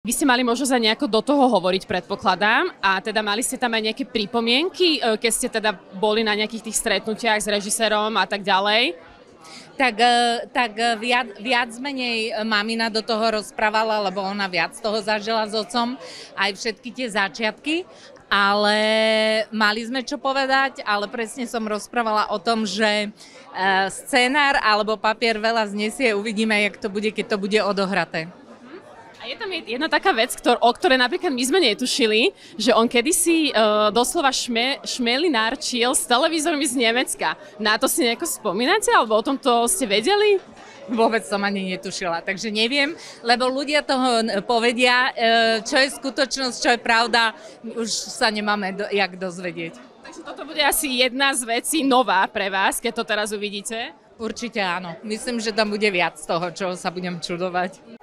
Vy ste mali možnosť aj nejako do toho hovoriť, predpokladám, a teda mali ste tam aj nejaké pripomienky, keď ste teda boli na nejakých tých stretnutiach s režisérom a tak ďalej? Tak viac menej mamina do toho rozprávala, lebo ona viac toho zažila s otcom, aj všetky tie začiatky, ale mali sme čo povedať, ale presne som rozprávala o tom, že scenár alebo papier veľa znesie, uvidíme, jak to bude, keď to bude odohraté. A je tam jedna taká vec, o ktorej napríklad my sme netušili, že on kedysi doslova šmelinárčil s televízormi z Nemecka. Na to si nejako spomínate, alebo o tomto ste vedeli? Vôbec som ani netušila, takže neviem, lebo ľudia toho povedia, čo je skutočnosť, čo je pravda, už sa nemáme jak dozvedieť. Takže toto bude asi jedna z vecí nová pre vás, keď to teraz uvidíte? Určite áno. Myslím, že tam bude viac toho, čo sa budem čudovať.